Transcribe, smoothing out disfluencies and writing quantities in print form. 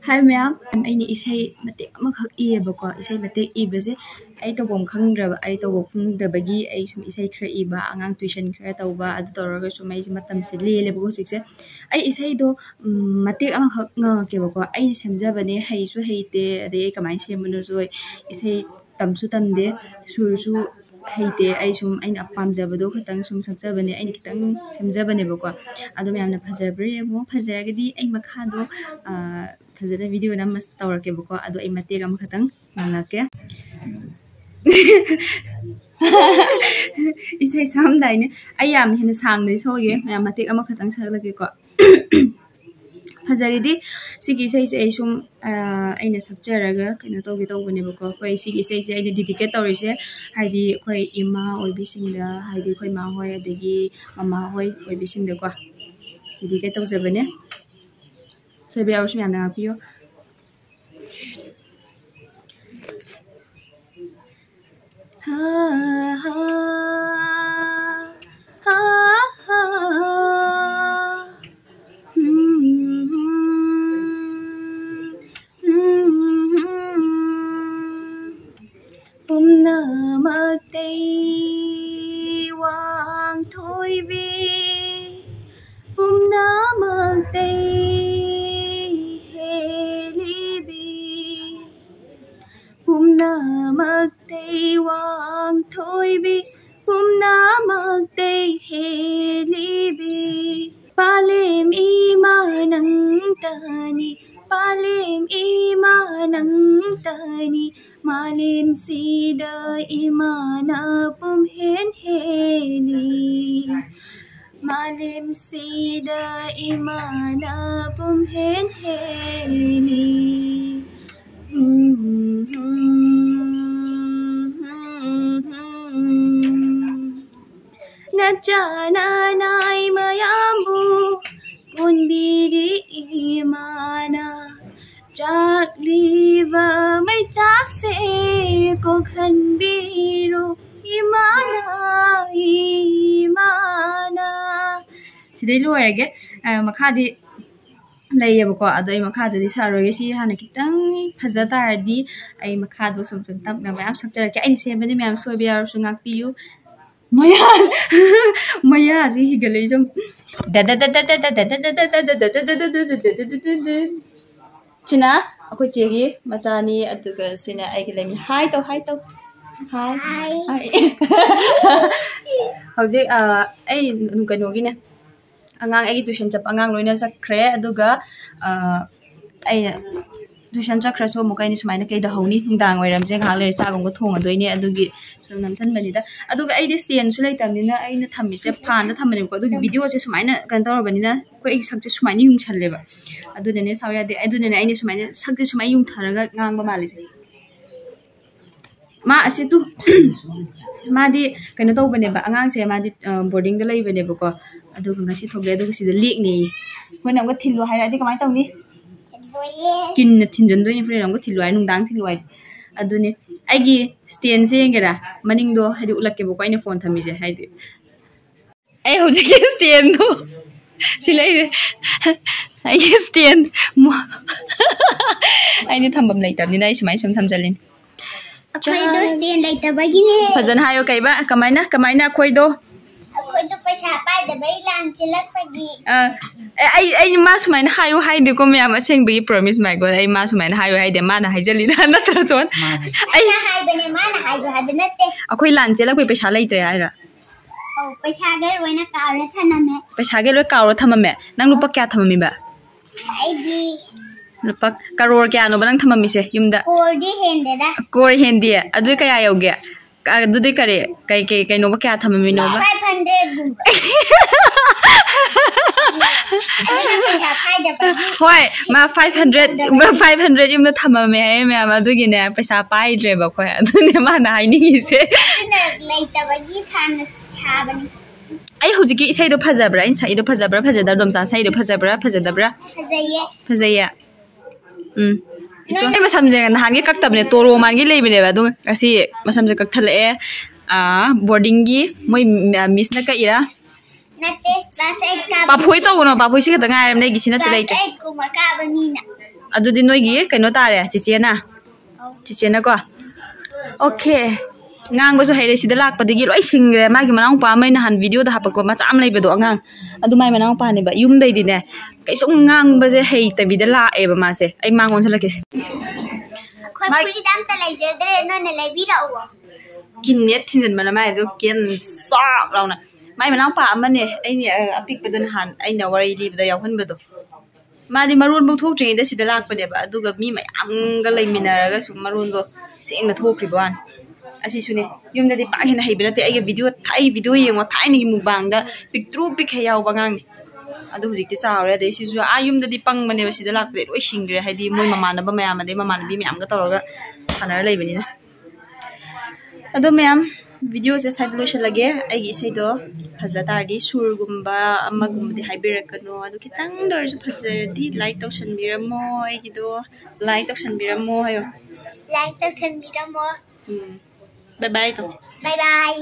Hi ma'am, aini isai mate amakak iebako isai mate ibase ai tawom khangraba ai tawom khungdabagi ai sum isai khra iba angang tuition khra tawba adu tawraga sum ai matam se lelebako sikse ai isai do mate amakak ngakebako ai semjabane haisu heite ade kamai semunu so isai tamsu tamde sursu heite ai sum aina pamjabado khatang sum sakjabane aina kitang semjabane bako adu yamna phajabre mo phajagadi ai makhado fazana video na mas tawrake bako adu ai matega makhatang nangake isai samdaine ai yam hena sangnai soge yam matega makhatang saglake ko fazaridi sigi isai se sum aina sakjaraga kaina tawge tawbane bako koi sigi isai se aina dedicate tawrise haidi koi ima oibisingda haidi koi ma hoi adagi mama hoi oibisingda ko dedicate tawjabane so be awshim yana apio Pumnamatay wang thoibi Pumnamatay Pumnamatay wang thoibi Pumnamatay helibi Palim imanang tani Palim imanang tani Malim sida imana pumhen heli Malim sida imana pumhen heli Najana nai mayambu Punbiri imana Jakliva may jakse ko khanbiro imana imana Sidai loirage makhadi layebako ado ai makhado di saroge si hana kitang phaja taradi ai makhado sum sum tapna mayam sakjarake ai sembani mayam soibe yar su ngakpiyu maya maya ji higalei jom China akoi chegi machani aduga sina aigi lemi hi to hi hauji ai nukanogi ne angang ai tuition chap angang loina sakre aduga ai tuition chakra so mukai ni sumaina kai da hauni nungdang oiram je khang le chagong ko thong adoine adugi so namsan banida aduga ai stand su lai tamnina ai na thammi se phan da thamani ko adugi video se sumaina kan tor banina ko ai sakje sumaina yung chaleba adune ne sawya de adune ne ai ni sumaina sakje sumai yung tharaga ngang ba mali se ma ase tu ma di kaina to bane ba angang se ma di boarding da lai bane ba ko aduga ngasi thogle aduga si da lek ni hona ga thillo haira di kamai tawni kin na thinjon doi ni free ram ko thilwai nungdang thilwai adune aigi stand se ngera maning do hadi ulakke bo ko ina phone thami je haidi ai hoje ki stand do silai ai stand ai ni thambam lai tab ni nai smai sum thamjalin akhoi do stand lai tabagi ne fajan hayo kai ba kamaina akhoi do paisa pai da bai lan chilak pagi ai ma sumaina hayo haide ko myam aseng bi promise my god ai ma sumaina hayo haide ma na haijali na natra chon ai na hai bane ma na hai haide natte akhoi lan chela koi paisa lai tre aira paisa ga roina kaura thaname paisa ga loi kaura thamame nang lupa kya thamami ba ai di lupa karor kya no banang thamami se yumda kor hende adu kaya yoge adu de kare kai no ba kya thamami no ba 500 gumba Hoi, ma 500 yum da thamame hai me ama du gi ne paisa pai dre ba khoi adu ne ma na hai ni se na lai ta ba gi than cha bani ai hoji ki isai do phajabra in sai do phajabra phajada dom sa sai do phajabra phajadabra phajaya iso ai masamje na hangi kaktabne toro mangi leibine ba du asi masamje kakthale boarding gi moi miss na ka ira nate class 8 ka ba phoi to no ba phoi se ka ngai ram nei gi sina te lai class 8 ko ma ka ba ni na ꯑꯗꯨꯗꯤ ꯅꯣꯏꯒꯤ ꯀꯩꯅꯣ ꯇꯥꯔꯦ ꯆꯤꯆꯦꯅ ꯆꯤꯆꯦꯅꯀꯣ okay ꯉꯥꯡꯕꯁꯨ ꯍꯩꯔꯦ ꯁꯤꯗ ꯂꯥꯛꯄꯗꯒꯤ ꯂꯣꯏ ꯁꯤꯡꯒ꯭ꯔꯦ ꯃꯥꯒꯤ ꯃꯅꯥꯎꯄꯥ ꯑꯃ ꯅꯍꯥꯟ ꯚꯤꯗꯤꯑꯣꯗ ꯍꯥꯞꯄꯛꯄ ꯃꯆꯥ ꯑꯃ ꯂꯩꯕꯗꯣ ꯑꯉꯥꯡ ꯑꯗꯨ ꯃꯥꯏ ꯃꯅꯥꯎꯄꯥꯅꯦꯕ ꯌꯨꯝꯗꯩꯗꯤꯅꯦ ꯀꯩꯁꯨꯝ ꯉꯥꯡꯕꯁꯦ ꯍꯩꯇꯕꯤꯗ ꯂꯥꯛꯑꯦꯕ ꯃꯥꯁꯦ ꯑꯩ ꯃꯥꯡ ꯑꯣꯟꯁꯤꯜꯂꯛꯀꯦ ꯑꯩꯈꯣꯏ ꯐꯨꯔꯤꯠ ꯑꯝꯇ ꯂꯩꯖꯗ꯭ꯔꯦ ꯅꯣꯏꯅ ꯂꯩꯕꯤꯔꯛꯎ ꯀꯤꯟꯅꯦꯠ ꯊꯤꯟꯖꯤꯟꯕꯅ ꯃꯥꯏ ꯑꯗꯨ ꯀꯦꯟ ꯆꯥꯛ ꯂꯥꯎꯅ ꯃꯥꯏ ꯃꯅꯥꯎꯄꯥ ꯑꯃꯅꯦ ꯑꯩꯅ ꯑꯄꯤꯛꯄꯗꯣ ꯅꯍꯥꯟ ꯑꯩꯅ ꯋꯥꯔꯤ ꯂꯤꯕꯗ ꯌꯥꯎꯍꯟꯕꯗꯣ ꯃꯥꯗꯤ ꯃꯔꯣꯟꯐꯧ ꯊꯣꯛꯇ꯭ꯔꯤꯉꯩꯗ ꯁꯤꯗ ꯂꯥꯛꯄꯅꯦꯕ ꯑꯗꯨꯒ ꯃꯤ ꯃꯌꯥꯝꯒ ꯂꯩꯃꯤꯟꯅꯔꯒꯁꯨ ꯃꯔꯣꯟꯗꯣ ꯁꯦꯡꯅ ꯊꯣꯛꯈ꯭ꯔꯤꯕ ꯋꯥꯅꯤ ꯑꯁꯤꯁꯨꯅꯦ ꯌꯨꯝꯗꯗꯤ ꯄꯥꯛ ꯍꯦꯟꯅ ꯍꯩꯕ ꯅꯠꯇꯦ ꯑꯩꯒꯤ ꯚꯤꯗꯤꯑꯣ ꯌꯦꯡꯉꯣ ꯊꯥꯏꯅꯒꯤ ꯃꯨꯛꯕꯥꯡꯗ ꯄꯤꯛꯇ꯭ꯔꯨ ꯄꯤꯛꯈꯩ ꯌꯥꯎꯕ ꯑꯉꯥꯡꯅꯤ ꯑꯗꯨ ꯍꯧꯖꯤꯛꯇꯤ ꯆꯥꯎꯔꯦ ꯑꯗꯩ ꯁꯤꯁꯨ ꯌꯨꯝꯗꯗꯤ ꯄꯪꯕꯅꯦꯕ ꯁꯤꯗ ꯂꯥꯛꯄꯗꯩ ꯂꯣꯏ ꯁꯤꯡꯈ꯭ꯔꯦ ꯍꯥꯏꯗꯤ ꯃꯣꯏ ꯃꯃꯥꯟꯅꯕ ꯃꯌꯥꯝ ꯑꯗꯩ ꯃꯃꯥꯟꯅꯕꯤ ꯃꯌꯥꯝꯒ ꯇꯧꯔꯒ ꯁꯥꯟꯅꯔ ꯂꯩꯕꯅꯤꯅ ꯑꯗꯣ ꯃꯌꯥꯝ ꯚꯤꯗꯤꯑꯣꯁꯦ ꯁ꯭ꯋꯥꯏꯗ ꯂꯣꯏꯁꯤꯜꯂꯒꯦ ꯑꯩꯒꯤ ꯏꯁꯩꯗꯣ ꯐꯖ ꯇꯥꯔꯗꯤ ꯁꯨꯔꯒꯨꯝꯕ ꯑꯃꯒꯨꯝꯕꯗꯤ ꯍꯥꯏꯕꯤꯔꯛꯀꯅꯣ ꯑꯗꯨ ꯈꯤꯇꯪꯗ ꯑꯣꯏꯔꯁꯨ ꯐꯖꯔꯗꯤ ꯂꯥꯏꯛ ꯇꯧꯁꯟꯕꯤꯔꯝꯃꯣ ꯑꯩꯒꯤꯗꯣ ꯂꯥꯏꯛ ꯇꯧꯁꯟꯕꯤꯔꯝꯃो ꯍꯥꯏꯌꯣ ꯂꯥꯏꯛ ꯇꯧꯁꯟꯕꯤꯔꯝꯃꯣ ꯕꯥꯏ ꯕꯥꯏ ꯕꯥꯏ ꯕꯥꯏ